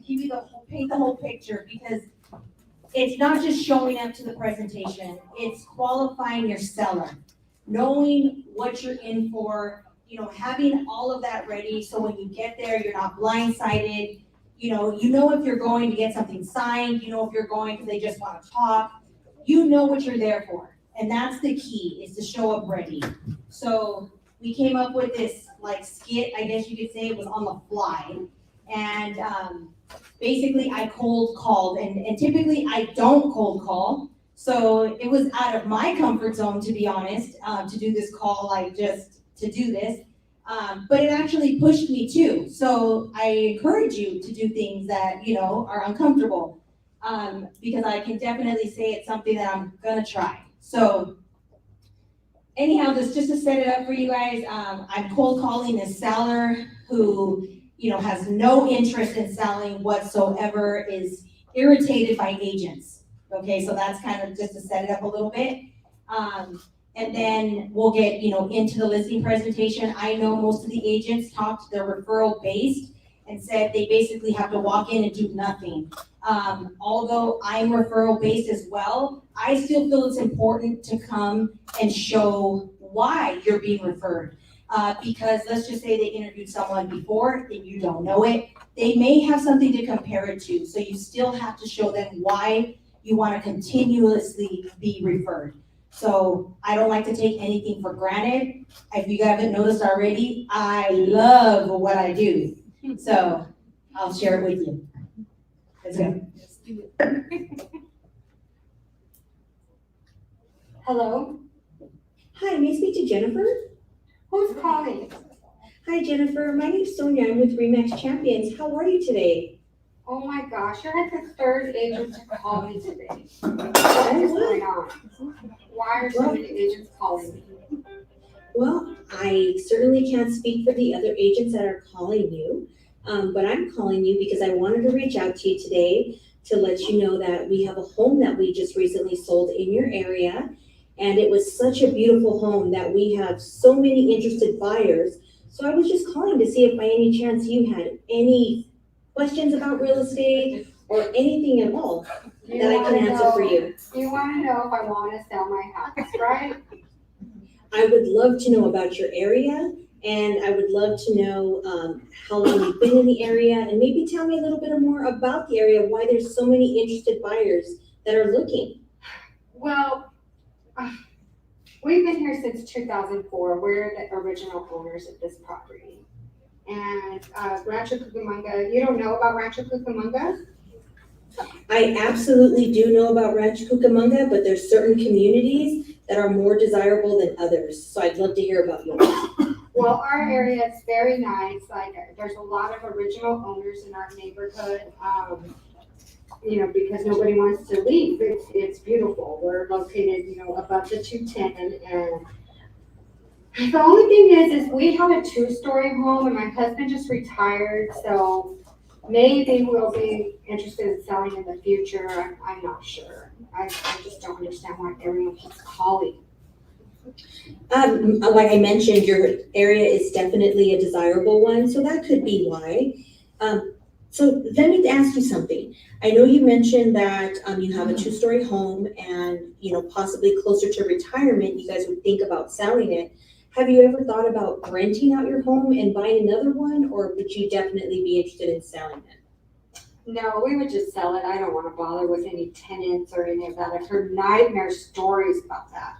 give you paint the whole picture, because it's not just showing up to the presentation, it's qualifying your seller, knowing what you're in for, having all of that ready, so when you get there, you're not blindsided. You know if you're going to get something signed, if you're going because they just want to talk, what you're there for. And that's the key, is to show up ready. So we came up with this skit, I guess you could say. It was on the fly. And basically I cold called, and typically I don't cold call. So it was out of my comfort zone, to be honest, to do this call, just to do this. But it actually pushed me too. So I encourage you to do things that, are uncomfortable, because I can definitely say it's something that I'm gonna try. So anyhow, this just to set it up for you guys, I'm cold calling this seller who, has no interest in selling whatsoever, is irritated by agents. Okay, so that's kind of just to set it up a little bit. And then we'll get, into the listing presentation. I know most of the agents talked, they're referral based, and said they basically have to walk in and do nothing. Although I'm referral based as well, I still feel it's important to come and show why you're being referred. Because let's just say they interviewed someone before and you don't know it, they may have something to compare it to. So you still have to show them why you want to continuously be referred. So I don't like to take anything for granted. If you haven't noticed already, I love what I do. So I'll share it with you. Let's go. Let's do it. Hello? Hi, may I speak to Jennifer? Who's calling? Hi, Jennifer. My name's Sonia. I'm with RE/MAX Champions. How are you today? Oh my gosh, you're like the third agent to call me today. What is going on? Why are so many agents calling me? Well, I certainly can't speak for the other agents that are calling you, but I'm calling you because I wanted to reach out to you today to let you know that we have a home that we just recently sold in your area. And it was such a beautiful home that we have so many interested buyers. So I was just calling to see if by any chance you had any questions about real estate or anything at all that I can answer for you. You want to know if I want to sell my house, right? I would love to know about your area, and I would love to know how long you've been in the area, and maybe tell me a little bit more about the area, why there's so many interested buyers that are looking. Well, we've been here since 2004. We're the original owners of this property. And Rancho Cucamonga, you don't know about Rancho Cucamonga? I absolutely do know about Rancho Cucamonga, but there's certain communities that are more desirable than others. So I'd love to hear about yours. Well, our area is very nice. There's a lot of original owners in our neighborhood. Because nobody wants to leave. It's beautiful. We're located, above the 210, and the only thing is we have a 2-story home, and my husband just retired, so maybe we'll be interested in selling in the future. I'm not sure. I just don't understand why everyone keeps calling. Like I mentioned, your area is definitely a desirable one, so that could be why. So let me ask you something. I know you mentioned that you have a 2-story home and, possibly closer to retirement, you guys would think about selling it. Have you ever thought about renting out your home and buying another one, or would you definitely be interested in selling it? No, we would just sell it. I don't want to bother with any tenants or any of that. I've heard nightmare stories about that.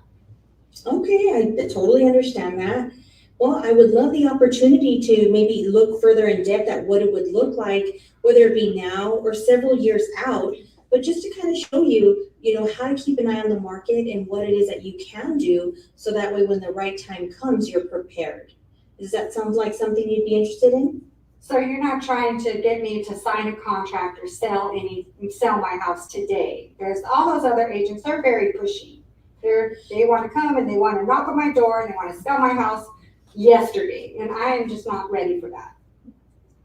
Okay, I totally understand that. Well, I would love the opportunity to maybe look further in depth at what it would look like, whether it be now or several years out, but just to kind of show you, how to keep an eye on the market and what it is that you can do, so that way when the right time comes, you're prepared. Does that sound like something you'd be interested in? So you're not trying to get me to sign a contract or sell my house today. There's all those other agents, they're very pushy. They want to come and they want to knock on my door and they want to sell my house yesterday, and I am just not ready for that.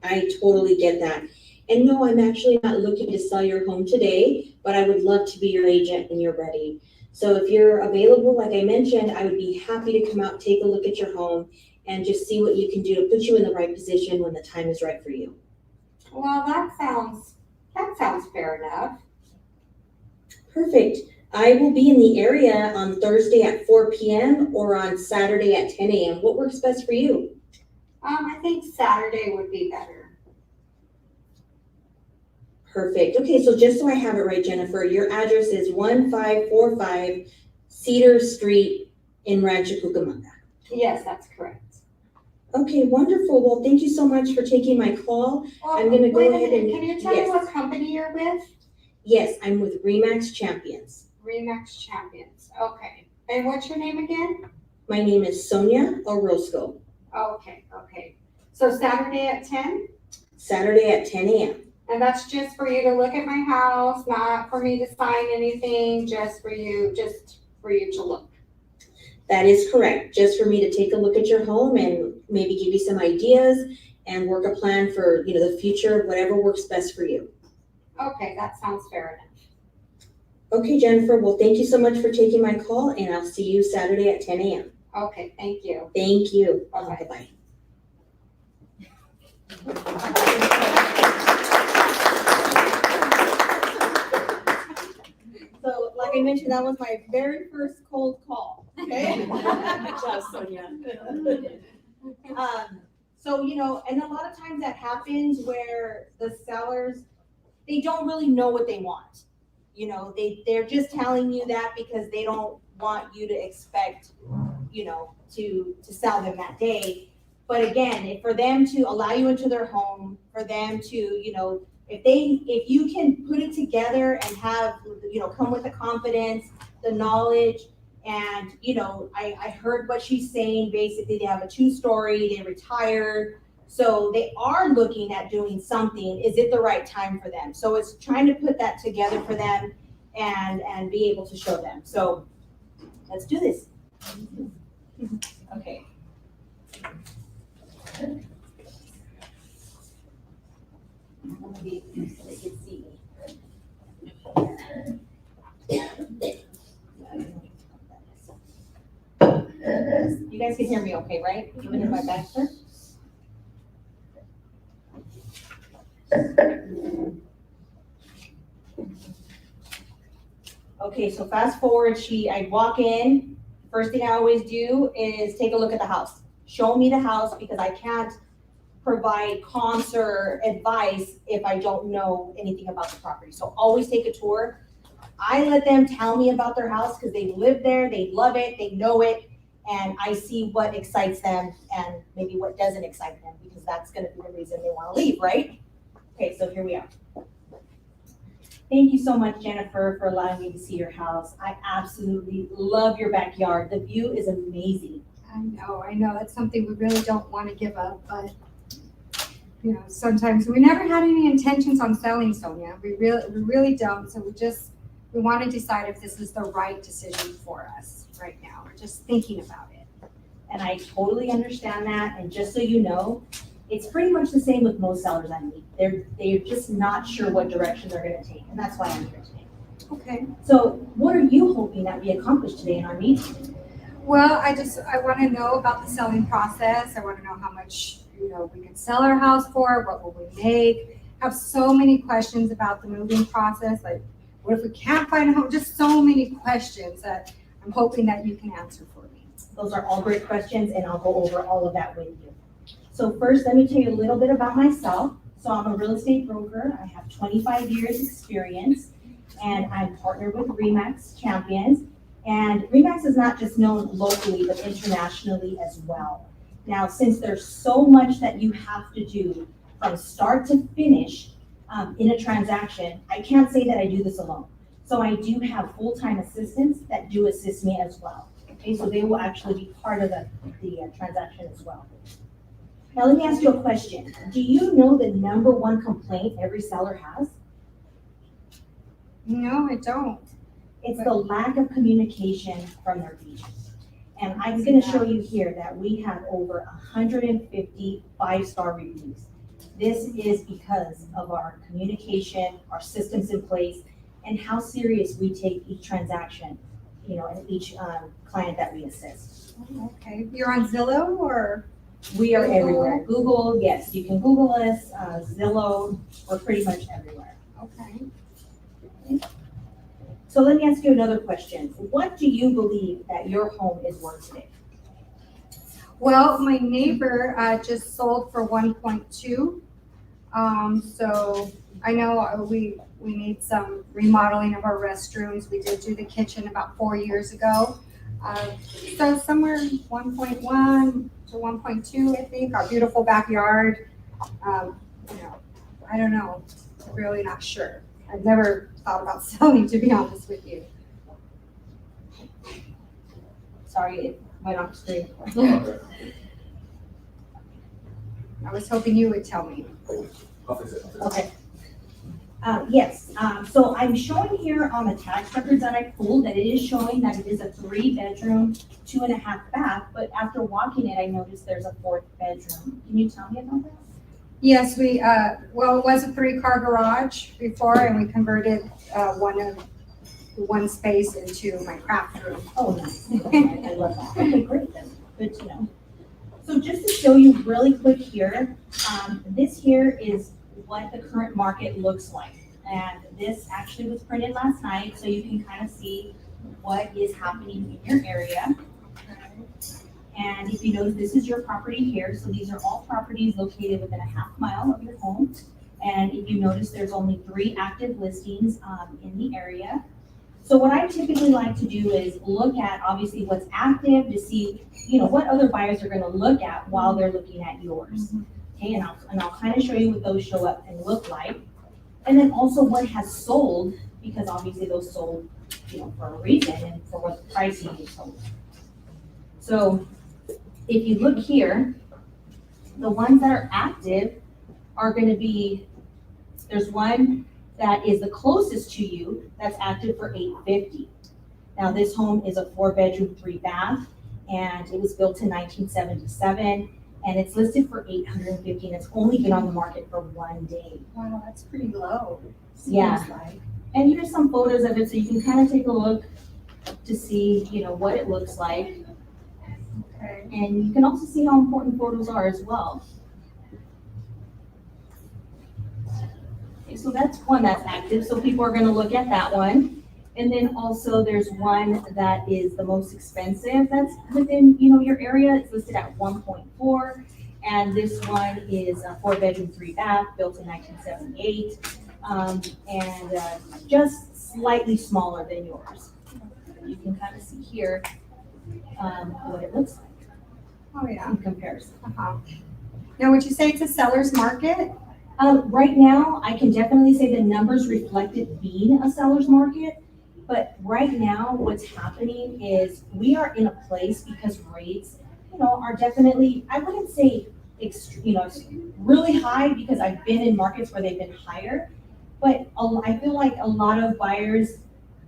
I totally get that. And no, I'm actually not looking to sell your home today, but I would love to be your agent when you're ready. So if you're available, like I mentioned, I would be happy to come out, take a look at your home, and just see what you can do to put you in the right position when the time is right for you. Well, that sounds fair enough. Perfect. I will be in the area on Thursday at 4 p.m. or on Saturday at 10 a.m. What works best for you? I think Saturday would be better. Perfect. Okay, so just so I have it right, Jennifer, your address is 1545 Cedar Street in Rancho Cucamonga. Yes, that's correct. Okay, wonderful. Well, thank you so much for taking my call. I'm gonna go Wait a ahead minute, and- can you tell me yes. what company you're with? Yes, I'm with Remax Champions. Remax Champions, okay. And what's your name again? My name is Sonia Orozco. Okay. So Saturday at 10? Saturday at 10 a.m. And that's just for you to look at my house, not for me to sign anything, just for you to look. That is correct. Just for me to take a look at your home and maybe give you some ideas and work a plan for, the future, whatever works best for you. Okay, that sounds fair enough. Okay, Jennifer. Well, thank you so much for taking my call, and I'll see you Saturday at 10 a.m. Okay, thank you. Thank you. Bye-bye. Bye-bye. So, like I mentioned, that was my very first cold call, okay? Good job, Sonia. So, and a lot of times that happens where the sellers, they don't really know what they want. They're just telling you that because they don't want you to expect, to sell them that day. But again, for them to allow you into their home, for them to, if you can put it together and have, come with the confidence, the knowledge, and, I heard what she's saying. Basically, they have a 2-story, they retired. So they are looking at doing something. Is it the right time for them? So it's trying to put that together for them and be able to show them. So let's do this. Okay. Maybe so they can see me. You guys can hear me okay, right? You can hear my back, sir? Okay, so fast forward, I walk in, first thing I always do is take a look at the house. Show me the house because I can't provide comps or advice if I don't know anything about the property. So always take a tour. I let them tell me about their house because they live there, they love it, they know it, and I see what excites them and maybe what doesn't excite them because that's gonna be the reason they wanna leave, right? Okay, so here we are. Thank you so much, Jennifer, for allowing me to see your house. I absolutely love your backyard. The view is amazing. I know, that's something we really don't want to give up, but, sometimes, we never had any intentions on selling, Sonia, we really don't, so we want to decide if this is the right decision for us right now, we're just thinking about it. And I totally understand that, and just so you know, it's pretty much the same with most sellers I meet. They're just not sure what direction they're gonna take, and that's why I'm here today. Okay. So what are you hoping that we accomplish today in our meeting? Well, I want to know about the selling process. I want to know how much, we could sell our house for, what will we make? I have so many questions about the moving process. Like, what if we can't find a home? Just so many questions that I'm hoping that you can answer for me. Those are all great questions, and I'll go over all of that with you. So first, let me tell you a little bit about myself. So I'm a real estate broker. I have 25 years experience, and I'm partnered with Remax Champions. And Remax is not just known locally, but internationally as well. Now, since there's so much that you have to do from start to finish in a transaction, I can't say that I do this alone. So I do have full-time assistants that do assist me as well. Okay, so they will actually be part of the transaction as well. Now, let me ask you a question. Do you know the number one complaint every seller has? No, I don't. It's the lack of communication from their agent. And I'm gonna show you here that we have over 150 5-star reviews. This is because of our communication, our systems in place, and how serious we take each transaction, and each client that we assist. Okay, you're on Zillow or? We are Google? everywhere. Google, yes, you can Google us, Zillow, we're pretty much everywhere. Okay. So let me ask you another question. What do you believe that your home is worth today? Well, my neighbor, just sold for 1.2. So I know we need some remodeling of our restrooms. We did do the kitchen about 4 years ago. So somewhere 1.1 to 1.2, I think, our beautiful backyard. I don't know, I'm really not sure. I've never thought about selling, to be honest with you. Sorry, it went off screen. I was hoping you would tell me. Okay. Yes, so I'm showing here on the tax records that I pulled that it is showing that it is a 3-bedroom, 2.5 bath, but after walking it, I noticed there's a 4th bedroom. Can you tell me about that? Yes, well, it was a 3-car garage before, and we converted one space into my craft room. Oh, nice. I love that. Okay, great, then, good to know. So just to show you really quick here, this here is what the current market looks like. And this actually was printed last night, so you can kind of see what is happening in your area. And if you notice, this is your property here. So these are all properties located within a half mile of your home. And if you notice, there's only 3 active listings in the area. So what I typically like to do is look at obviously what's active to see, what other buyers are going to look at while they're looking at yours. Okay, and I'll kind of show you what those show up and look like. And then also what has sold, because obviously those sold, for a reason and for what the pricing is sold. So if you look here, the ones that are active are going to be, there's one that is the closest to you that's active for $850. Now this home is a 4-bedroom, 3-bath, and it was built in 1977, and it's listed for $850, and it's only been on the market for 1 day. Wow, that's pretty low. Yeah. Seems like. And here's some photos of it, so you can kind of take a look to see, what it looks like. Okay. And you can also see how important photos are as well. Okay, so that's one that's active, so people are gonna look at that one. And then also there's one that is the most expensive that's within, your area. It's listed at 1.4. And this one is a 4-bedroom, 3-bath, built in 1978. And just slightly smaller than yours. You can kind of see here what it looks like. Oh, yeah. In comparison. Uh-huh. Now, would you say it's a seller's market? Right now, I can definitely say the numbers reflect it being a seller's market, but right now, what's happening is we are in a place because rates, are definitely, I wouldn't say, really high because I've been in markets where they've been higher, but I feel like a lot of buyers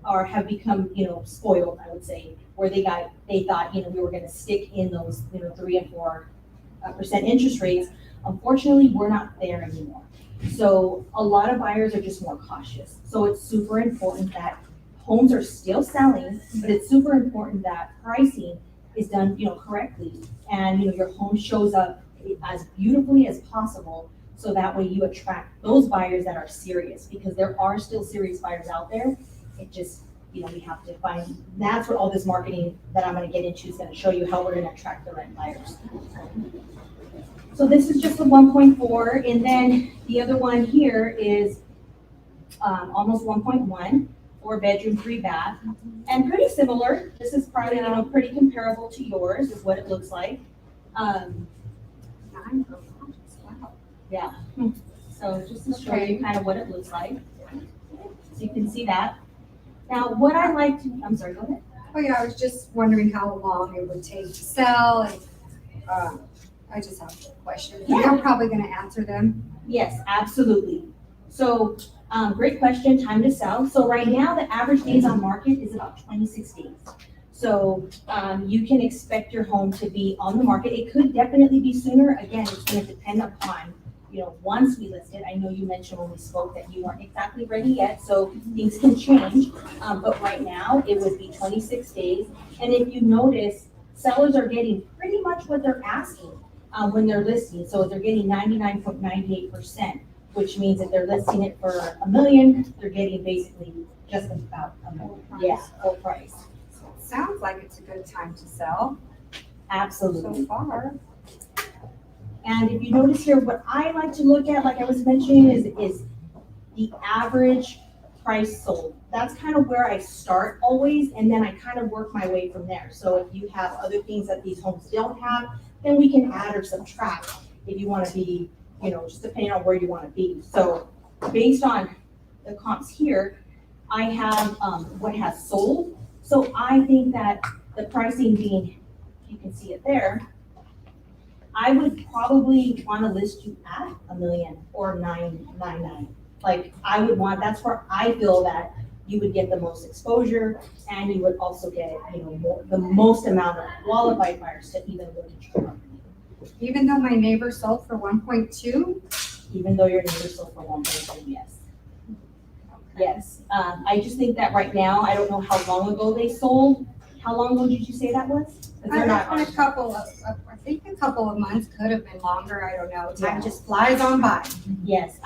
have become, spoiled, I would say, where they thought, we were gonna stick in those, 3 and 4% interest rates. Unfortunately, we're not there anymore. So a lot of buyers are just more cautious. So it's super important that homes are still selling, but it's super important that pricing is done, correctly. And, your home shows up as beautifully as possible. So that way you attract those buyers that are serious, because there are still serious buyers out there. It just, we have to find, that's what all this marketing that I'm gonna get into is gonna show you how we're gonna attract the right buyers. So this is just the 1.4, and then the other one here is almost 1.1, 4-bedroom, 3-bath, and pretty similar. This is probably, pretty comparable to yours is what it looks like. Wow. Yeah, so just to show you kind of what it looks like. So you can see that. Now, what I like to, I'm sorry, go ahead. Oh, yeah, I was just wondering how long it would take to sell, and I just have questions. Yeah. You're probably gonna answer them. Yes, absolutely. So, great question, time to sell. So right now, the average days on market is about 26 days. So, you can expect your home to be on the market. It could definitely be sooner. Again, it's gonna depend upon, once we list it. I know you mentioned when we spoke that you weren't exactly ready yet, so things can change. But right now, it would be 26 days. And if you notice, sellers are getting pretty much what they're asking when they're listing. So they're getting 99.98% which means if they're listing it for $1 million, they're getting basically just about $1 million. Yeah, full price. So it sounds like it's a good time to sell Absolutely. so far. And if you notice here, what I like to look at, like I was mentioning, is the average price sold. That's kind of where I start always, and then I kind of work my way from there. So if you have other things that these homes don't have, then we can add or subtract if you want to be, just depending on where you want to be. So based on the comps here, I have what has sold. So I think that the pricing being, you can see it there, I would probably want to list you at $1 million or 999. Like I would want, that's where I feel that you would get the most exposure and you would also get, the most amount of qualified buyers to even look at your property. Even though my neighbor sold for 1.2? Even though your neighbor sold for 1.2, yes. Yes, I just think that right now, I don't know how long ago they sold. How long ago did you say that was? 'Cause they're not on- I think a couple of months, could have been longer, I don't know. Time just flies on by. Yes,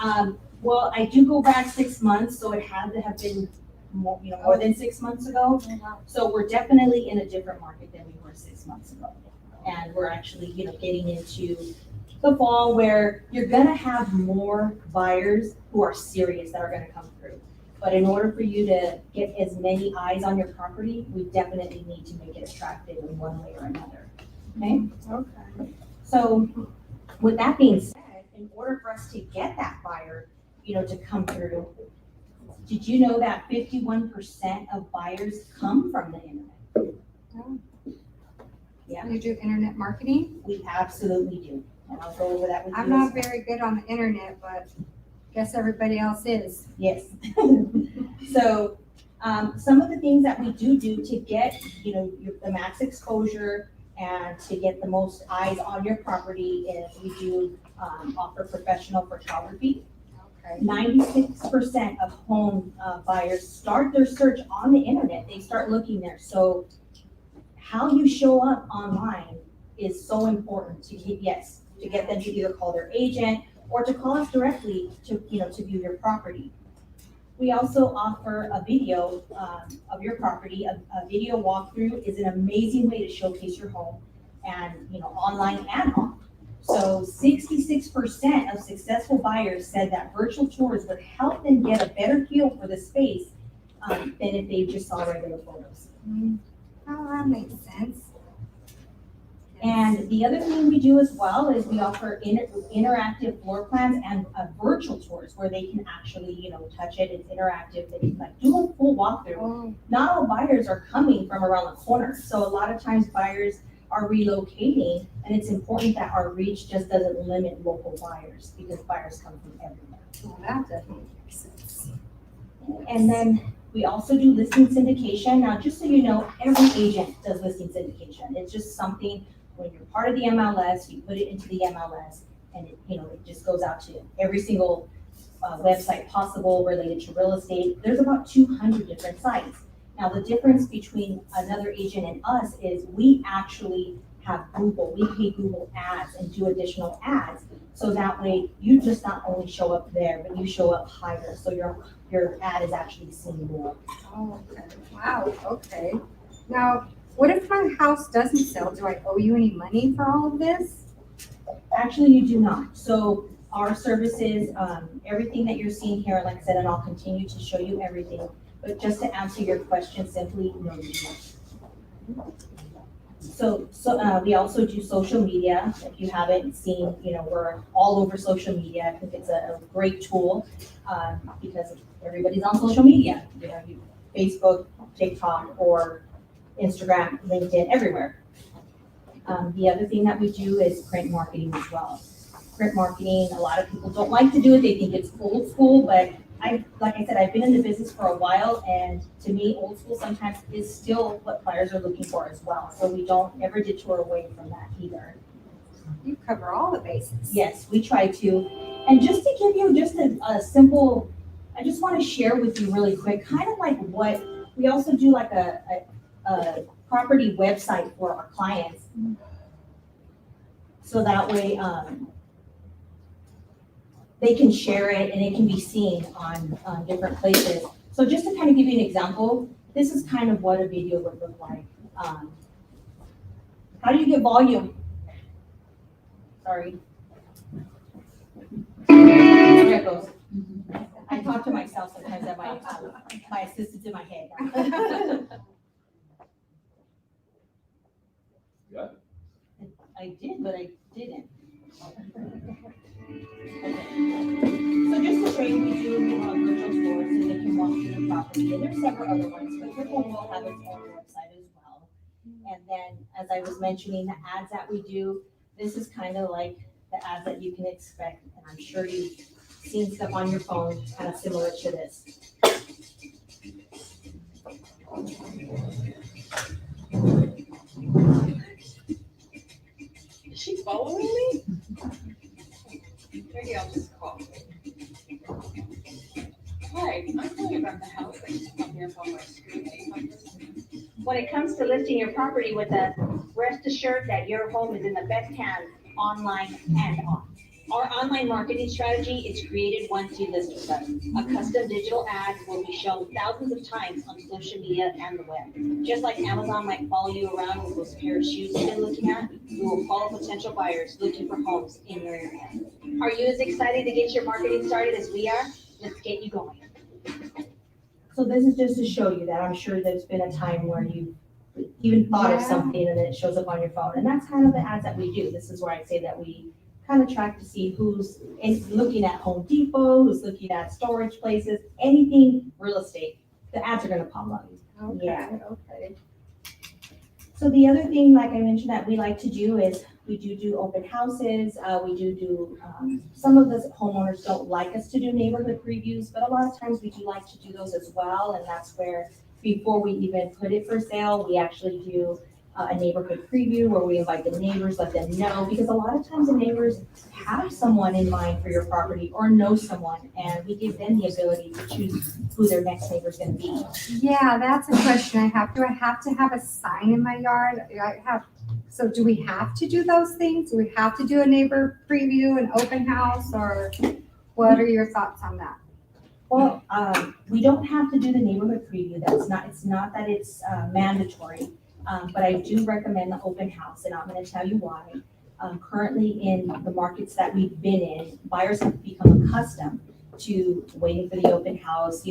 well, I do go back 6 months, so it had to have been more than 6 months ago. So we're definitely in a different market than we were 6 months ago. And we're actually, getting into the fall where you're gonna have more buyers who are serious that are gonna come through. But in order for you to get as many eyes on your property, we definitely need to make it attractive in one way or another, okay? Okay. So with that being said, in order for us to get that buyer, to come through, did you know that 51% of buyers come from the internet? Yeah. You do internet marketing? We absolutely do. And I'll go over that with you. I'm not very good on the internet, but guess everybody else is. Yes. So, some of the things that we do to get, the max exposure and to get the most eyes on your property is we do, offer professional photography. Okay. 96% of home buyers start their search on the internet. They start looking there. So how you show up online is so important to get them to either call their agent or to call us directly to view your property. We also offer a video of your property. A video walkthrough is an amazing way to showcase your home and, online and off. So 66% of successful buyers said that virtual tours would help them get a better feel for the space than if they just saw regular photos. Oh, that makes sense. And the other thing we do as well is we offer interactive floor plans and virtual tours where they can actually, touch it. It's interactive. They can do a full walkthrough. Oh, Not all buyers are coming from around the corner. So a lot of times buyers are relocating, and it's important that our reach just doesn't limit local buyers because buyers come from everywhere. well, that definitely makes sense. And then we also do listing syndication. Now, just so you know, every agent does listing syndication. It's just something, when you're part of the MLS, you put it into the MLS, and it just goes out to every single website possible related to real estate. There's about 200 different sites. Now, the difference between another agent and us is we actually have Google. We pay Google ads and do additional ads. So that way you just not only show up there, but you show up higher. So your ad is actually seen more. Oh, okay. Wow, okay. Now, what if my house doesn't sell? Do I owe you any money for all of this? Actually, you do not. So our services, everything that you're seeing here, like I said, and I'll continue to show you everything. But just to answer your question simply, no, you don't. So we also do social media. If you haven't seen, we're all over social media. I think it's a great tool because everybody's on social media. Facebook, TikTok, or Instagram, LinkedIn, everywhere. The other thing that we do is print marketing as well. Print marketing, a lot of people don't like to do it. They think it's old school, but like I said, I've been in the business for a while, and to me, old school sometimes is still what buyers are looking for as well. So we don't ever detour away from that either. You cover all the bases. Yes, we try to. And just to give you just a simple, I just want to share with you really quick, kind of like what, we also do like a property website for our clients. So that way, they can share it and it can be seen on different places. So just to kind of give you an example, this is kind of what a video would look like. How do you get volume? Sorry. There it goes. I talk to myself sometimes at my assistant's in my head. Yeah. I did, but I didn't. So just to show you, we do virtual tours so they can walk through the property, and there's several other ones, but your home will have its own website as well. And then, as I was mentioning, the ads that we do, this is kind of like the ads that you can expect, and I'm sure you've seen stuff on your phone kind of similar to this. Is she following me? Maybe I'll just call. Hi, I'm calling about the house that just popped up on my screen. When it comes to listing your property with us, rest assured that your home is in the best hands, online and off. Our online marketing strategy is created once you list with us. A custom digital ad will be shown thousands of times on social media and the web. Just like Amazon might follow you around with those pair of shoes you've been looking at, we will follow potential buyers looking for homes in your area. Are you as excited to get your marketing started as we are? Let's get you going. So this is just to show you that I'm sure there's been a time where you even thought of Yeah. something and then it shows up on your phone. And that's kind of the ads that we do. This is where I say that we kind of track to see who's looking at Home Depot, who's looking at storage places, anything real estate. The ads are gonna pop up. Okay, Yeah. okay. So the other thing, like I mentioned, that we like to do is we do open houses. We do some of the homeowners don't like us to do neighborhood previews, but a lot of times we do like to do those as well. And that's where before we even put it for sale, we actually do a neighborhood preview where we invite the neighbors, let them know, because a lot of times the neighbors have someone in mind for your property or know someone, and we give them the ability to choose who their next neighbor is going to be. Yeah, that's a question I have. Do I have to have a sign in my yard? So do we have to do those things? Do we have to do a neighbor preview, an open house, or what are your thoughts on that? Well, we don't have to do the neighborhood preview. It's not that it's mandatory, but I do recommend the open house, and I'm gonna tell you why. Currently in the markets that we've been in, buyers have become accustomed to waiting for the open house,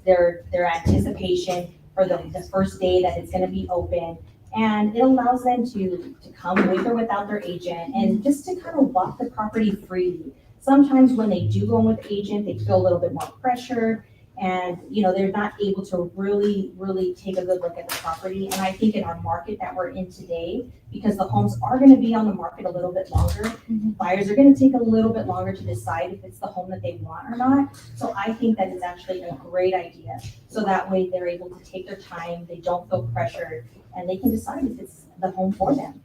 their anticipation for the first day that it's gonna be open. And it allows them to come with or without their agent and just to kind of walk the property freely. Sometimes when they do go in with agent, they feel a little bit more pressure and, they're not able to really, really take a good look at the property. And I think in our market that we're in today, because the homes are gonna be on the market a little bit longer, buyers are gonna take a little bit longer to decide if it's the home that they want or not. So I think that it's actually a great idea. So that way they're able to take their time, they don't feel pressured, and they can decide if it's the home for them.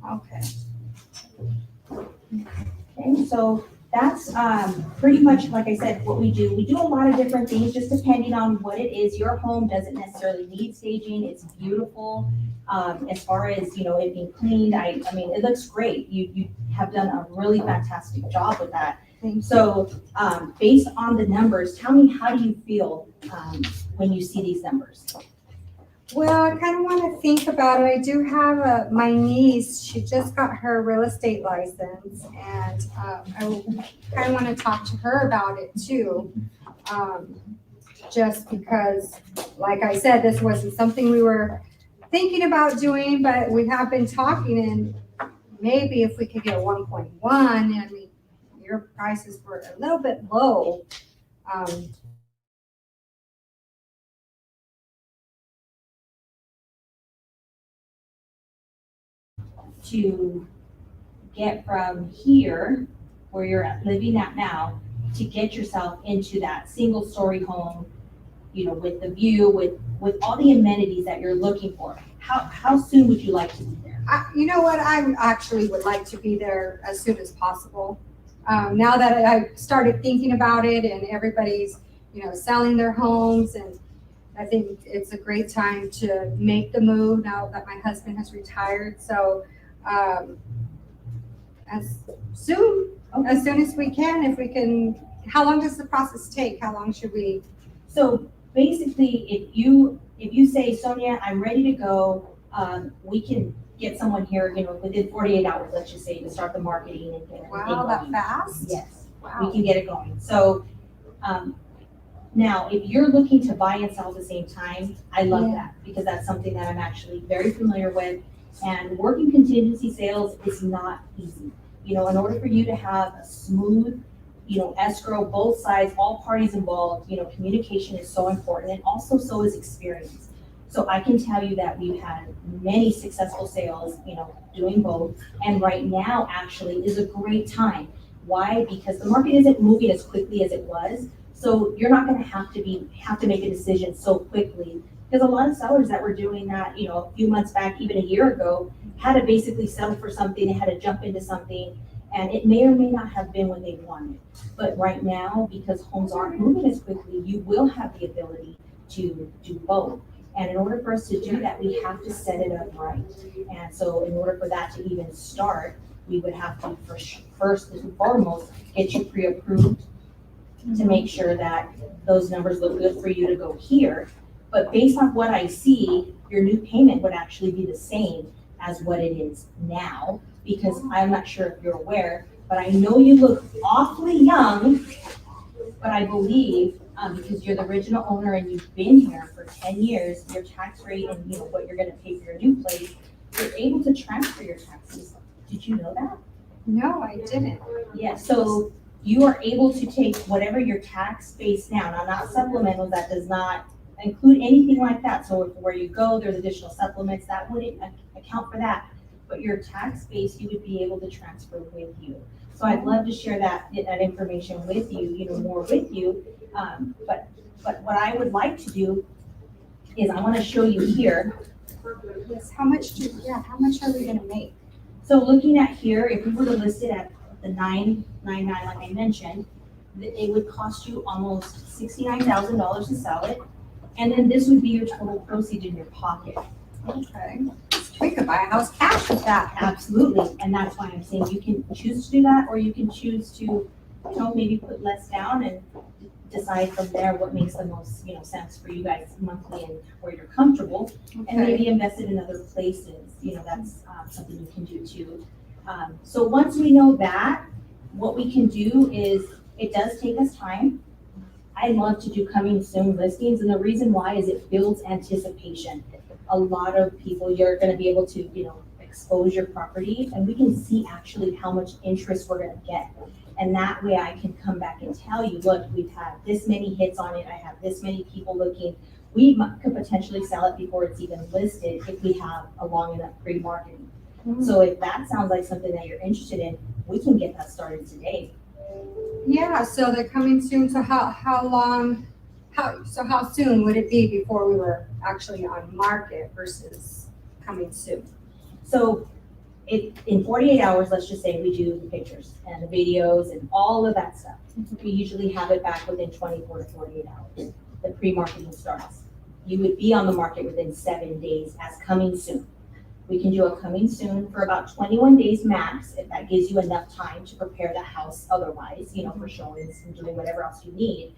Okay. Okay, so that's pretty much, like I said, what we do. We do a lot of different things, just depending on what it is. Your home doesn't necessarily need staging. It's beautiful. As far as, it being cleaned, I mean, it looks great. You have done a really fantastic job with that. Thank you. So based on the numbers, tell me, how do you feel when you see these numbers? Well, I kind of want to think about it. I do have my niece, she just got her real estate license, and I kind of want to talk to her about it too. Just because, like I said, this wasn't something we were thinking about doing, but we have been talking, and maybe if we could get a 1.1, I mean, your prices were a little bit low. To get from here, where you're living at now, to get yourself into that single story home, with the view, with all the amenities that you're looking for. How soon would you like to be there? You know what, I actually would like to be there as soon as possible. Now that I started thinking about it and everybody's, selling their homes, and I think it's a great time to make the move now that my husband has retired. So as soon as soon as we can, if we can. How long does the process take? How long should we? So basically, if you say, Sonia, I'm ready to go, we can get someone here, within 48 hours, let's just say, to start the marketing and get everything Wow, that going. fast? Yes, we Wow. can get it going. So, now, if you're looking to buy and sell at the same time, I love Yeah. that, because that's something that I'm actually very familiar with. And working contingency sales is not easy. In order for you to have a smooth, escrow, both sides, all parties involved, communication is so important, and also so is experience. So I can tell you that we've had many successful sales, doing both. And right now actually is a great time. Why? Because the market isn't moving as quickly as it was. So you're not gonna have to make a decision so quickly. Because a lot of sellers that were doing that, a few months back, even a year ago, had to basically settle for something, they had to jump into something, and it may or may not have been what they wanted. But right now, because homes aren't moving as quickly, you will have the ability to do both. And in order for us to do that, we have to set it up right. And so in order for that to even start, we would have to first and foremost, get you pre-approved to make sure that those numbers look good for you to go here. But based on what I see, your new payment would actually be the same as what it is now, because I'm not sure if you're aware, but I know you look awfully young, but I believe, because you're the original owner and you've been here for 10 years, your tax rate and what you're gonna pay for your new place, you're able to transfer your taxes. Did you know that? No, I didn't. Yeah, so you are able to take whatever your tax base now, not supplemental, that does not include anything like that. So where you go, there's additional supplements, that wouldn't account for that. But your tax base, you would be able to transfer with you. So I'd love to share that information with you, more with you. But what I would like to do is I wanna show you here. Yes, how much are we gonna make? So looking at here, if we were to list it at the 999, like I mentioned, it would cost you almost $69,000 to sell it. And then this would be your total proceeds in your pocket. Okay. We could buy a house cash with that. Absolutely. And that's why I'm saying you can choose to do that, or you can choose to, maybe put less down and decide from there what makes the most, sense for you guys monthly and where you're comfortable. And maybe invest it in other places, that's something you can do too. So once we know that, what we can do is, it does take us time. I love to do coming soon listings, and the reason why is it builds anticipation. A lot of people, you're gonna be able to, expose your property, and we can see actually how much interest we're gonna get. And that way I can come back and tell you, look, we've had this many hits on it, I have this many people looking. We could potentially sell it before it's even listed if we have a long enough pre-marketing. So if that sounds like something that you're interested in, we can get that started today. Yeah, so they're coming soon. So how soon would it be before we were actually on market versus coming soon? So in 48 hours, let's just say we do the pictures and the videos and all of that stuff. We usually have it back within 24 to 48 hours. The pre-marketing starts. You would be on the market within 7 days as coming soon. We can do a coming soon for about 21 days max, if that gives you enough time to prepare the house otherwise, for showings and doing whatever else you need.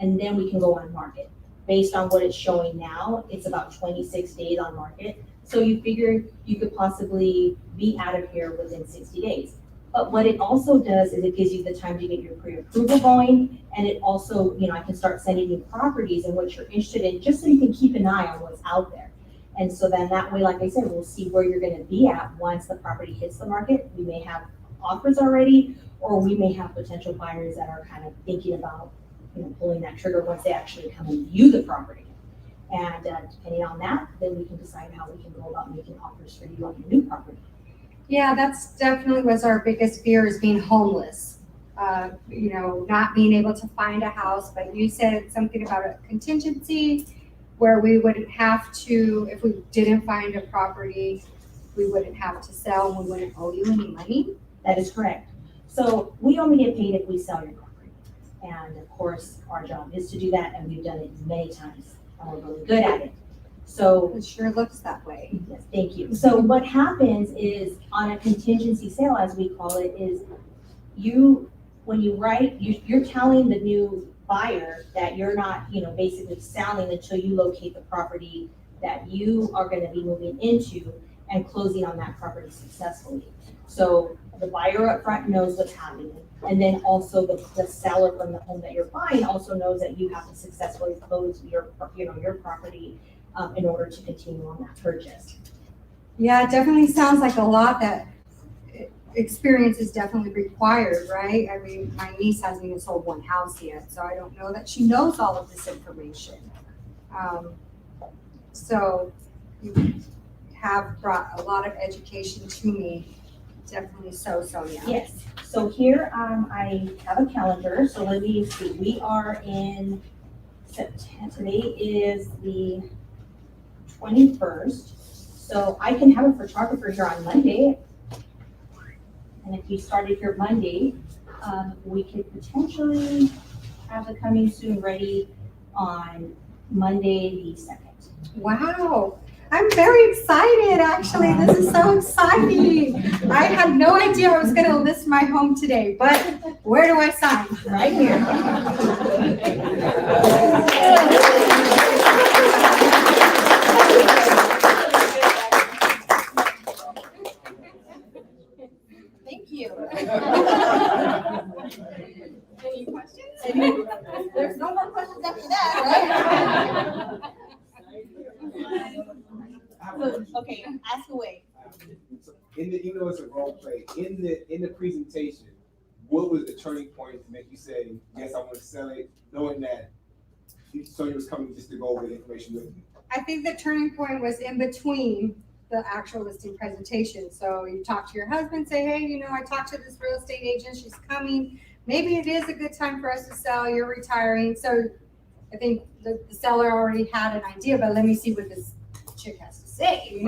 And then we can go on market. Based on what it's showing now, it's about 26 days on market. So you figure you could possibly be out of here within 60 days. But what it also does is it gives you the time to get your pre-approval going. And it also, I can start sending you properties and what you're interested in, just so you can keep an eye on what's out there. And so then that way, like I said, we'll see where you're gonna be at once the property hits the market. We may have offers already, or we may have potential buyers that are kind of thinking about, pulling that trigger once they actually come and view the property. And depending on that, then we can decide how we can go about making offers for you on your new property. Yeah, that's definitely was our biggest fear, is being homeless. Not being able to find a house, but you said something about a contingency where we wouldn't have to, if we didn't find a property, we wouldn't have to sell and we wouldn't owe you any money? That is correct. So we only get paid if we sell your property. And of course, our job is to do that, and we've done it many times, and we're really good at it. So, It sure looks that way. yes, thank you. So what happens is, on a contingency sale, as we call it, is when you write, you're telling the new buyer that you're not, basically selling until you locate the property that you are gonna be moving into and closing on that property successfully. So the buyer up front knows what's happening. And then also the seller from the home that you're buying also knows that you have to successfully close your property in order to continue on that purchase. Yeah, it definitely sounds like a lot that experience is definitely required, right? I mean, my niece hasn't even sold one house yet, so I don't know that she knows all of this information. So you have brought a lot of education to me, definitely so, Sonia. Yes, so here, I have a calendar, so let me see, we are in September, today is the 21st. So I can have a photographer here on Monday. And if you started here Monday, we could potentially have the coming soon ready on Monday the 2nd. Wow, I'm very excited, actually. This is so exciting. I had no idea I was gonna list my home today, but where do I sign? Right here. Thank you. Any questions? There's no more questions after that, right? Okay, ask away. Even though it's a role play, in the presentation, what was the turning point to make you say, yes, I want to sell it, knowing that Sonia was coming just to go over the information with me? I think the turning point was in between the actual listing presentation. So you talk to your husband, say, hey, I talked to this real estate agent, she's coming. Maybe it is a good time for us to sell, you're retiring. So I think the seller already had an idea, but let me see what this chick has to say,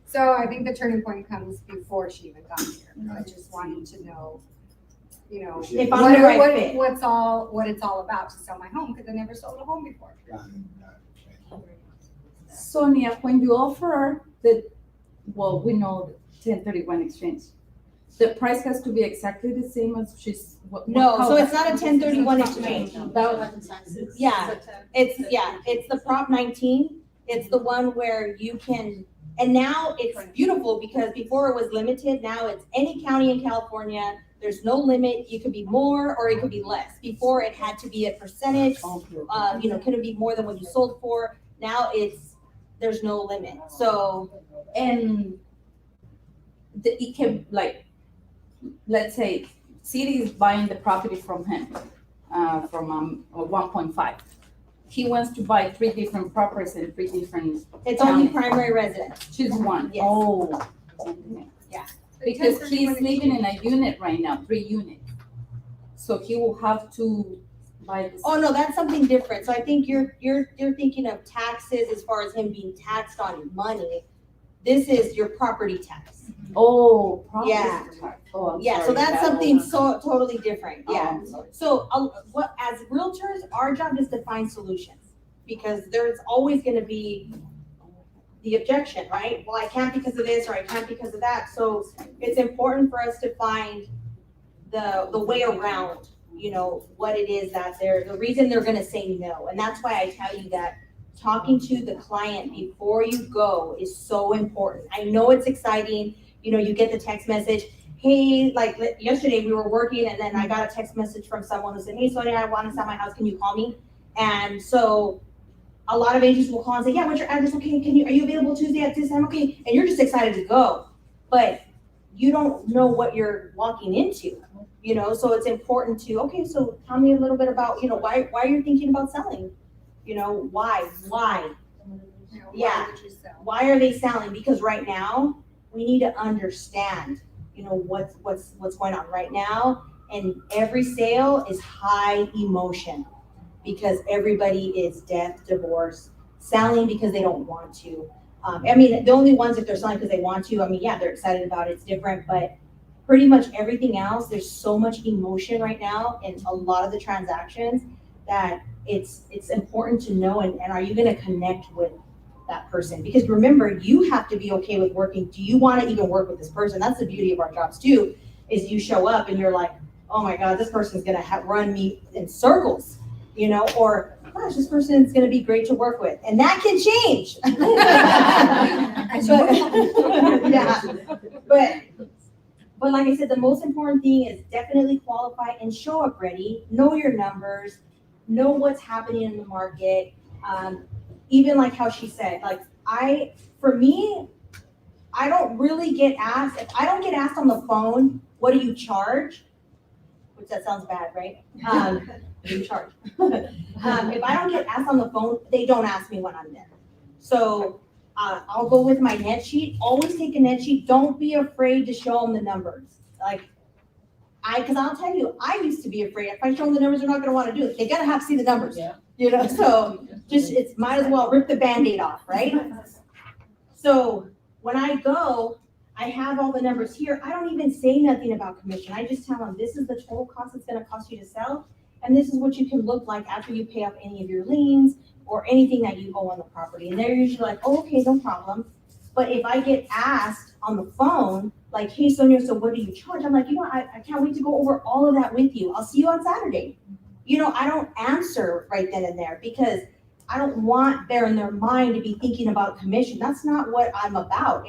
So I think the turning point comes before she even got here. I just wanted to know, If I'm the right fit. what it's all about to sell my home, because I never sold a home before. Got it. Sonia, when you offer we know the 1031 exchange, the price has to be exactly the same as No, so it's not a 1031 exchange. It's the Prop 19. It's the one where you can, and now it's beautiful because before it was limited, now it's any county in California. There's no limit. You could be more or it could be less. Before it had to be a percentage, couldn't be more than what you sold for. Now there's no limit. So, and it can, let's say city is buying the property from him from 1.5. He wants to buy 3 different properties in 3 different it's only counties. primary residence. Choose one. Yes. Oh. Yeah. Because he's living in a unit right now, 3 units. So he will have to buy this. Oh, no, that's something different. So I think you're thinking of taxes as far as him being taxed on money. This is your property tax. Oh, property Yeah. tax. Oh, I'm Yeah, so sorry. that's That something one. so totally different. Oh, Yeah. I'm sorry. So as realtors, our job is to find solutions because there's always going to be the objection, right? Well, I can't because of this or I can't because of that. So it's important for us to find the way around, what it is that the reason they're going to say no. And that's why I tell you that talking to the client before you go is so important. I know it's exciting. You get the text message. Hey, like yesterday we were working and then I got a text message from someone who said, hey, Sonia, I want to sell my house. Can you call me? And so a lot of agents will call and say, yeah, what's your address? Okay, are you available Tuesday at this time? Okay. And you're just excited to go, but you don't know what you're walking into, so it's important to, okay, so tell me a little bit about, why you're thinking about selling, why? Yeah. Why would you sell? Why are they selling? Because right now we need to understand, what's going on right now. And every sale is high emotion because everybody is death, divorce, selling because they don't want to. The only ones if they're selling because they want to, they're excited about it, it's different, but pretty much everything else, there's so much emotion right now in a lot of the transactions that it's important to know, and are you gonna connect with that person? Because remember, you have to be okay with working. Do you wanna even work with this person? That's the beauty of our jobs too. is you show up and you're like, oh my God, this person's gonna run me in circles, you know, or gosh, this person is gonna be great to work with, and that can change. But, yeah, but like I said, the most important thing is definitely qualify and show up ready, know your numbers, know what's happening in the market. Even like how she said, like for me, I don't really get asked, if I don't get asked on the phone, what do you charge? Which that sounds bad, right? What do you charge? If I don't get asked on the phone, they don't ask me when I'm there. So I'll go with my net sheet, always take a net sheet, don't be afraid to show them the numbers. Like, because I'll tell you, I used to be afraid, if I show them the numbers, they're not gonna wanna do it, they gotta have to see the numbers. Yeah. You know, so it's might as well rip the Band-Aid off, right? So when I go, I have all the numbers here, I don't even say nothing about commission, I just tell them, this is the total cost it's gonna cost you to sell, and this is what you can look like after you pay off any of your liens or anything that you owe on the property, and they're usually like, oh, okay, no problem. But if I get asked on the phone, like, hey, Sonia, so what do you charge? I'm like, you know, I can't wait to go over all of that with you. I'll see you on Saturday. You know, I don't answer right then and there because I don't want there in their mind to be thinking about commission. That's not what I'm about.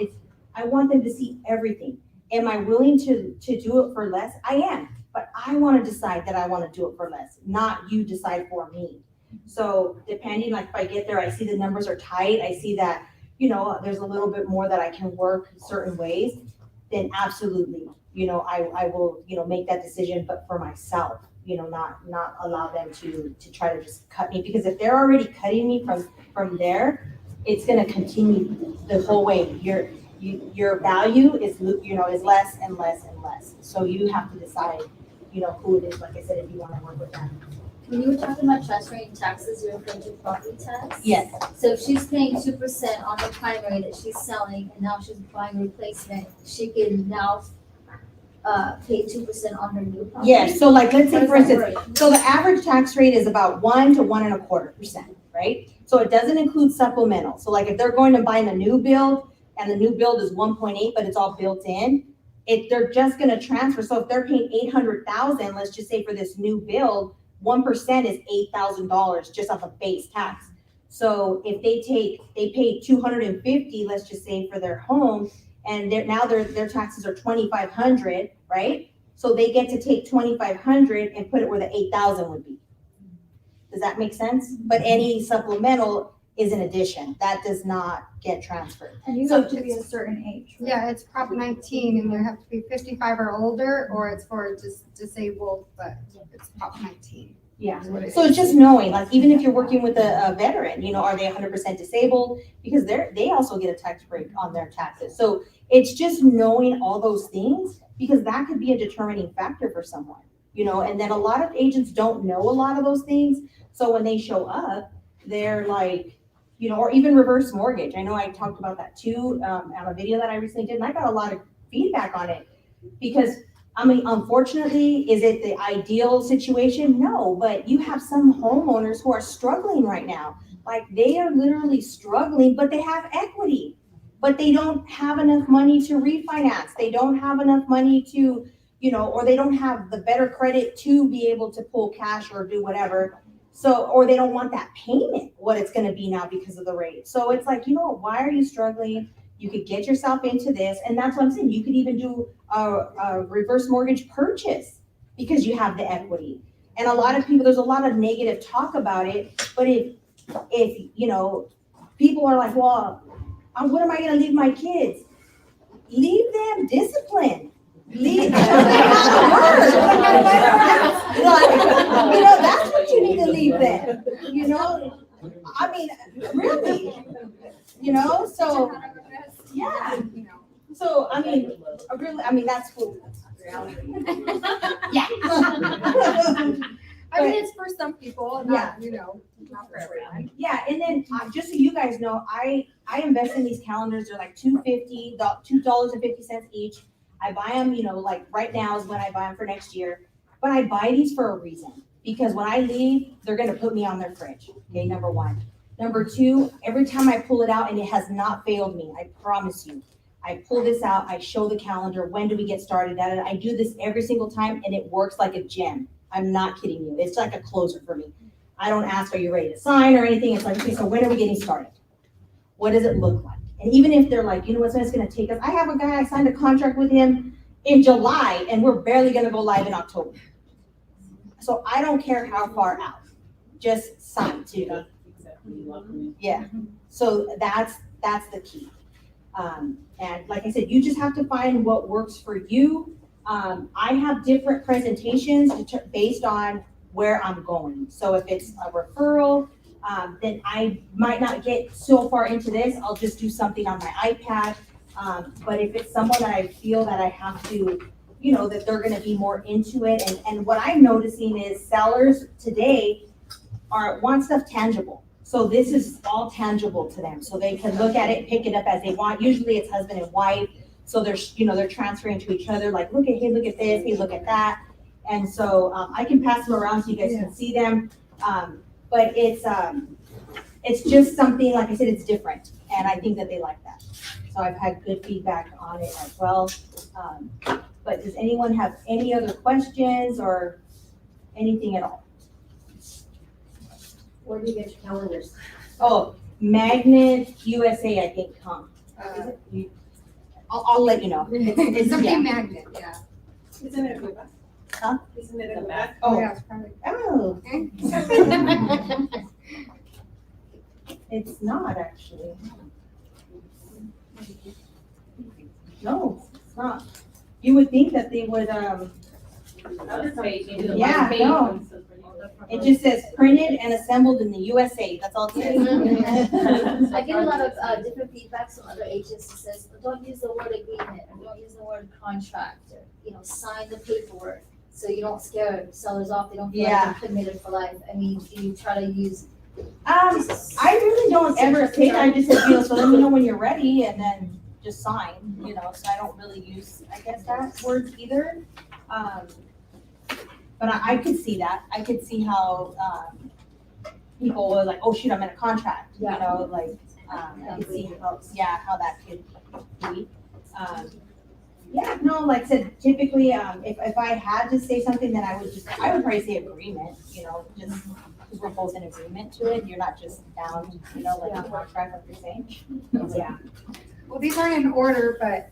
I want them to see everything. Am I willing to do it for less? I am, but I want to decide that I want to do it for less, not you decide for me. So depending, like if I get there, I see the numbers are tight, I see that, you know, there's a little bit more that I can work certain ways, then absolutely, you know, I will, you know, make that decision, but for myself, you know, not allow them to try to just cut me, because if they're already cutting me from there, it's gonna continue the whole way. Your value is, you know, is less and less and less. So you have to decide, you know, who it is, like I said, if you wanna work with them. When you were talking about transferring taxes, you're referring to property tax? Yes. So if she's paying 2% on the primary that she's selling, and now she's buying replacement, she can now pay 2% on her new property? Yes, so like, let's say for How does that instance, work? so the average tax rate is about 1 to 1.25%, right? So it doesn't include supplemental. So like if they're going to buy a new build and the new build is 1.8, but it's all built in, they're just gonna transfer. So if they're paying 800,000, let's just say for this new build, 1% is $8,000 just off of base tax. So if they pay 250, let's just say for their home, and now their taxes are 2,500, right? So they get to take 2,500 and put it where the 8,000 would be. Does that make sense? But any supplemental is an addition. That does not get transferred. And you So have to be a certain age. right? Yeah, it's Prop 19 and you have to be 55 or older, or it's for just disabled, but it's Prop 19. Yeah. is what it So is. it's just knowing, like, even if you're working with a veteran, you know, are they 100% disabled? Because they also get a tax break on their taxes. So it's just knowing all those things, because that could be a determining factor for someone, you know, and then a lot of agents don't know a lot of those things. So when they show up, they're like, you know, or even reverse mortgage. I know I talked about that too, on a video that I recently did, and I got a lot of feedback on it, because I mean, unfortunately, is it the ideal situation? No, but you have some homeowners who are struggling right now. Like, they are literally struggling, but they have equity, but they don't have enough money to refinance. They don't have enough money to, you know, or they don't have the better credit to be able to pull cash or do whatever. So, or they don't want that payment, what it's gonna be now because of the rate. So it's like, you know, why are you struggling? You could get yourself into this, and that's what I'm saying. You could even do a reverse mortgage purchase because you have the equity. And a lot of people, there's a lot of negative talk about it, but if you know, people are like, well, what am I gonna leave my kids? Leave them disciplined. Leave them work. You know, that's what you need to leave them. You know, I mean, really. You know, so yeah. You know. So I mean, that's cool. Yeah. I mean, it's for some people, Yeah. not, you know, not for everyone. Yeah, and then just so you guys know, I invest in these calendars. They're like $2.50 each. I buy them, you know, like right now is when I buy them for next year. But I buy these for a reason, because when I leave, they're gonna put me on their fridge. Okay, number one. Number two, every time I pull it out, and it has not failed me, I promise you, I pull this out, I show the calendar, when do we get started, I do this every single time, and it works like a gem. I'm not kidding you, it's like a closer for me. I don't ask, are you ready to sign or anything, it's like, okay, so when are we getting started? What does it look like? And even if they're like, you know what, it's gonna take us, I have a guy, I signed a contract with him in July, and we're barely gonna go live in October. So I don't care how far out, just sign to me. Yeah, so that's the key. And like I said, you just have to find what works for you. I have different presentations based on where I'm going. So if it's a referral, then I might not get so far into this, I'll just do something on my iPad. But if it's someone that I feel that I have to, you know, that they're gonna be more into it, and what I'm noticing is sellers today want stuff tangible. So this is all tangible to them, so they can look at it, pick it up as they want. Usually it's husband and wife, so they're transferring to each other, like, look at this, hey, look at that. And so I can pass them around so you guys can see them. But it's just something, like I said, it's different, and I think that they like that. So I've had good feedback on it as well. But does anyone have any other questions or anything at all? Where do you get your calendars? Oh, Magnet USA, I think, I'll let you know. It's a yeah. magnet, yeah. Isn't it a good bus? Huh? Isn't it a good bus? Oh, Yeah, it's probably. oh, Okay. it's not actually. No, it's not. You would think that they would, Other page, you do the Yeah, one page no. ones, so pretty good. it just says printed and assembled in the USA, that's all it says. I get a lot of different feedbacks from other agents that says, don't use the word agreement, or don't use the word contract, or, you know, sign the paperwork. So you don't scare sellers off, they don't feel like Yeah. they're committed for life. I mean, do you try to use? I really don't ever say that, I just say, you know, so let me know when you're ready, and then just sign, you know, so I don't really use, I guess, that word either. But I could see that, I could see how, people were like, oh shoot, I'm in a contract, you Yeah. know, like, I could see how that could be. Yeah, no, like I said, typically, if I had to say something, then I would probably say agreement, you know, just because we're both in agreement to it, you're not just bound, you know, like a contract, like you're saying. Yeah. Well, these aren't in order, but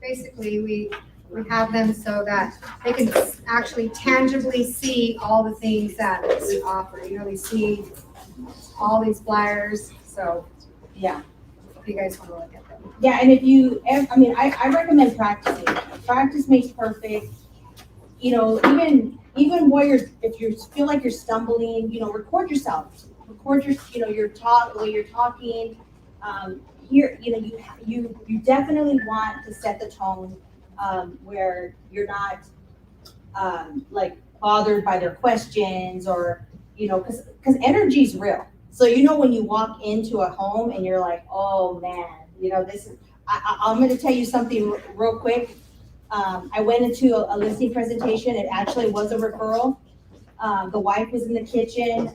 basically we have them so that they can actually tangibly see all the things that we offer. You know, they see all these flyers, so Yeah. if you guys want to look at them. Yeah, and I recommend practicing. Practice makes perfect. You know, even while if you feel like you're stumbling, you know, record yourself. Record your talk, the way you're talking. Here, you know, you definitely want to set the tone where you're not like bothered by their questions, or, you know, because energy is real. So, you know, when you walk into a home and you're like, oh man, you know, this is, I'm going to tell you something real quick. I went into a listing presentation. It actually was a referral. The wife was in the kitchen,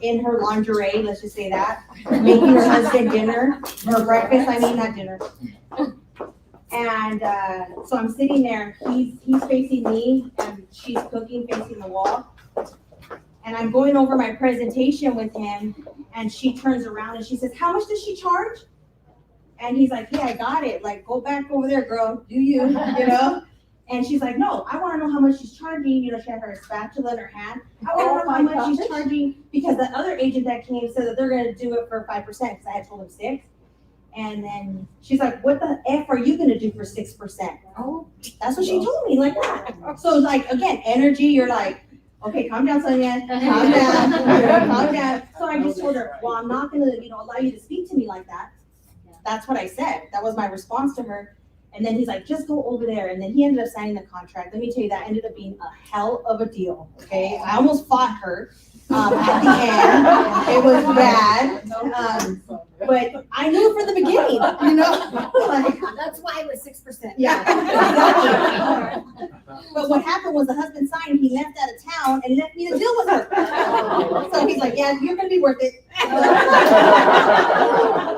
in her lingerie, let's just say that, making her husband dinner, or breakfast, not dinner. And so I'm sitting there, he's facing me, and she's cooking facing the wall. And I'm going over my presentation with him, and she turns around and she says, how much does she charge? And he's like, yeah, I got it. Like, go back over there, girl, do you, you know? And she's like, no, I want to know how much she's charging. You know, she had her spatula in her hand. I want to know how much she's charging, because the other agent that came said that they're going to do it for 5%, because I had told him 6%. And then she's like, what the F are you going to do for 6%? Oh. That's what she told me, like that. So, like, again, energy, you're like, okay, calm down, Sonia, calm down, calm down. So I just told her, well, I'm not going to, you know, allow you to speak to me like that. That's what I said. That was my response to her. And then he's like, just go over there. And then he ended up signing the contract. Let me tell you, that ended up being a hell of a deal, okay? I almost fought her at the end. It was bad. But I knew from the beginning, you know? Like, That's why it was 6%. yeah, exactly. But what happened was the husband signed, he left out of town and left me to deal with her. So he's like, yeah, you're gonna be worth it.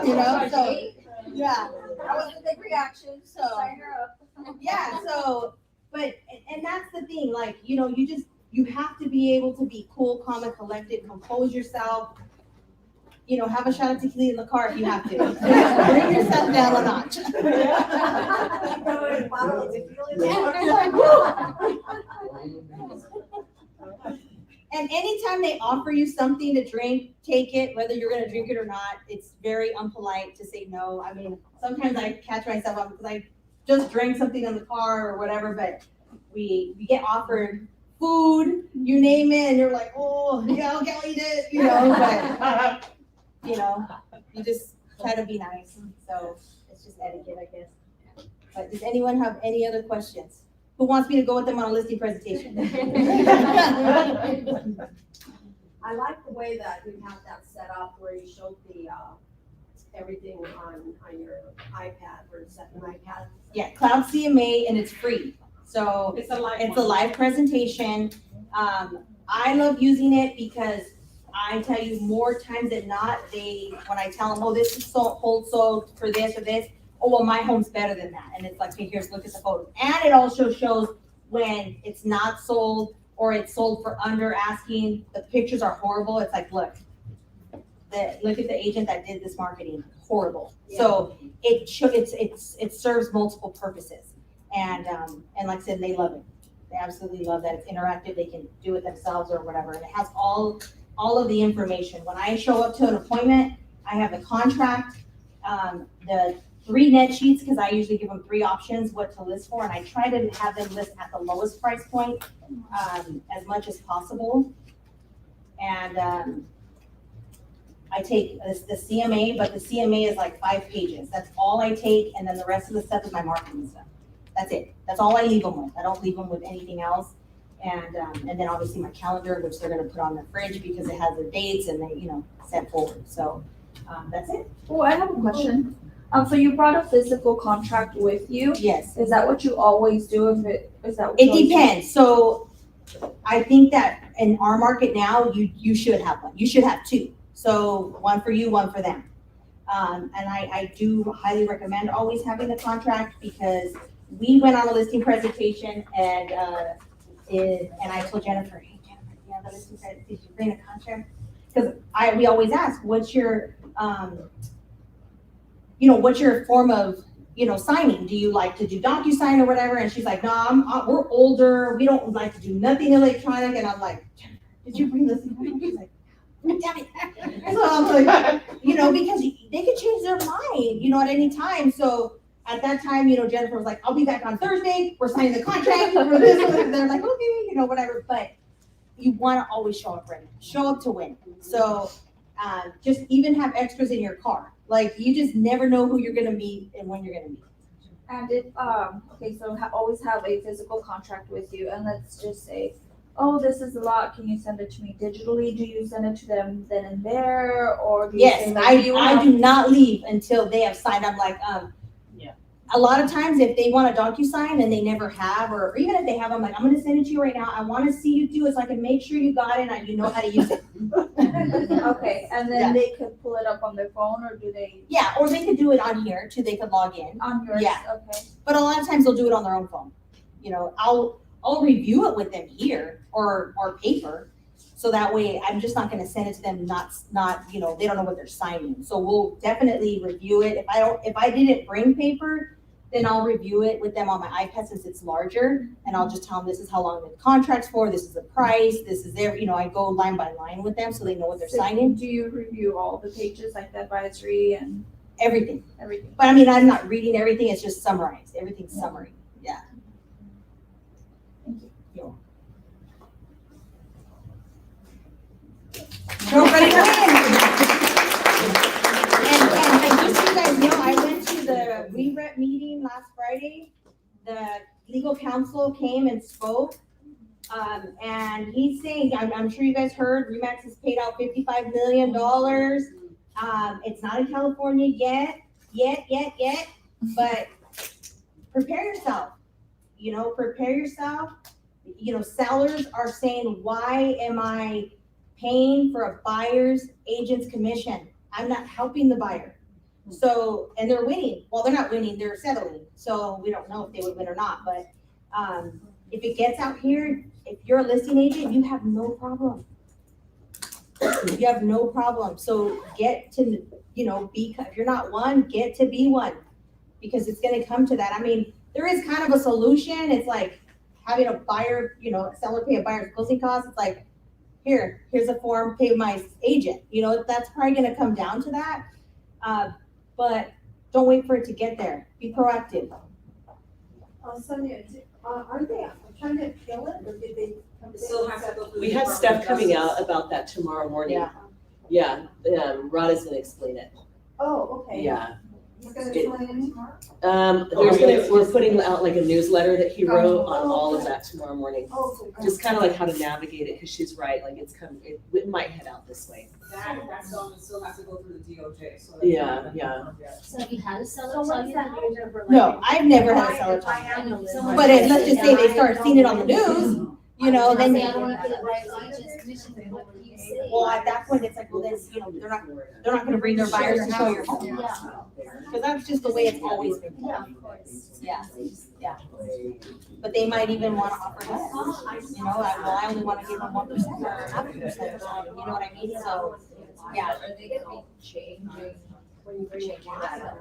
You know, so, yeah. That was a big reaction, so. Sign her up. Yeah, so, but, and that's the thing, like, you know, you have to be able to be cool, calm, and collected, compose yourself. You know, have a shot of tequila in the car if you have to. Bring yourself down a notch. Bottle of tequila in the And anytime they offer you something to drink, take it, whether you're gonna drink it or not. It's very unpolite to say no. I mean, sometimes I catch myself on because I just drank something in the car or whatever, but we get offered food, you name it, and you're like, oh, yeah, I'll eat it, you know, but, you know, you just try to be nice. So it's just etiquette, I guess. But does anyone have any other questions? Who wants me to go with them on a listing presentation? I like the way that you have that set up where you showed the, everything on your iPad, or set an iPad. Yeah, Cloud CMA, and it's free. So It's a live it's a live presentation. I love using it because I tell you more times than not, when I tell them, oh, this is sold for this or this, oh, well, my home's better than that. And it's like, okay, here's, look at the photos. And it also shows when it's not sold or it's sold for under asking, the pictures are horrible. It's like, look at the agent that did this marketing, horrible. Yeah. So it serves multiple purposes. And like I said, they love it. They absolutely love that. It's interactive. They can do it themselves or whatever. And it has all of the information. When I show up to an appointment, I have the contract, the 3 net sheets, because I usually give them 3 options what to list for, and I try to have them list at the lowest price point as much as possible. And I take the CMA, but the CMA is like 5 pages. That's all I take, and then the rest of the stuff is my marketing stuff. That's it. That's all I leave them with. I don't leave them with anything else. And then obviously my calendar, which they're gonna put on the fridge because it has their dates and they, you know, set forward. So that's it. Oh, I have a question. So you brought a physical contract with you. Yes. Is that what you always do? Is that what It you always do? depends. So I think that in our market now, you should have one. You should have 2. So one for you, one for them. And I do highly recommend always having the contract because we went on a listing presentation and I told Jennifer, hey Jennifer, yeah, the listing presentation, did you bring a contract? Because we always ask, what's your what's your form of, signing? Do you like to do DocuSign or whatever? And she's like, no, we're older. We don't like to do nothing electronic. And I'm like, did you bring this? She's like, damn it. So I'm like, because they could change their mind, at any time. So at that time, Jennifer was like, I'll be back on Thursday. We're signing the contract for this. And they're like, okay, whatever. But you want to always show up ready. Show up to win. So just even have extras in your car. Like, you just never know who you're going to meet and when you're going to meet. And if, always have a physical contract with you, and let's just say, oh, this is a lot, can you send it to me digitally? Do you send it to them then and there, or do you Yes, say, like, I do not leave until they have signed. I'm like, a lot of times if they want a DocuSign and they never have, or even if they have, I'm like, I'm gonna send it to you right now. I wanna see you do it so I can make sure you got it and you know how to use it. Okay, and then Yeah. they could pull it up on their phone, or do they Yeah, or they could do it on here too. They could log in. on yours? Yeah. Okay. But a lot of times they'll do it on their own phone. I'll review it with them here or paper. So that way I'm just not gonna send it to them, not, they don't know what they're signing. So we'll definitely review it. If I didn't bring paper, then I'll review it with them on my iPad since it's larger, and I'll just tell them this is how long the contract's for, this is the price, this is their, I go line by line with them so they know what they're signing. Do you review all the pages, like the advisory and Everything. everything? But I mean, I'm not reading everything, it's just summarized. Everything's summary. Yeah. Thank you. You're Nobody and just so you guys know, I went to the REREP meeting last Friday. The legal counsel came and spoke. And he's saying, I'm sure you guys heard, RE/MAX has paid out $55 million. It's not in California yet, but prepare yourself. Prepare yourself. Sellers are saying, why am I paying for a buyer's agent's commission? I'm not helping the buyer. So, and they're winning, well, they're not winning, they're settling, so we don't know if they would win or not, but, if it gets out here, if you're a listing agent, you have no problem. You have no problem, so get to, if you're not one, get to be one, because it's gonna come to that, I mean, there is kind of a solution, it's like having a buyer, a seller pay a buyer's closing costs, it's like, here's a form, pay my agent, that's probably gonna come down to that. But don't wait for it to get there, be proactive. Sonia, aren't they trying to appeal it, or did they? Still have to go through We the have Department stuff of coming Justice. out about that tomorrow morning. Yeah. Yeah, Rod is gonna explain it. Oh, okay. Yeah. He's gonna explain it tomorrow? We're putting out like a newsletter that he wrote on all of that tomorrow morning. Oh, so. Just kind of like how to navigate it, cause she's right, like it might head out this way. That still has to go through the DOJ, so. Yeah. So have you had a seller So tell what's you that that? number like? No, I've never had a seller If I talk. have no Someone But said let's just say they start seeing it on the news, then Say, I don't wanna pay the right agent's commission, but what do you say? well, at that point, it's like, well, then, they're not gonna bring their buyers to show your home. Yeah, Cause that's just the way it's always been. yeah, of course. Yeah. But they might even wanna offer less, I only wanna give them 1% or 0.5% or something, you know what I mean? So, yeah. Are they gonna be changing? When you bring it back.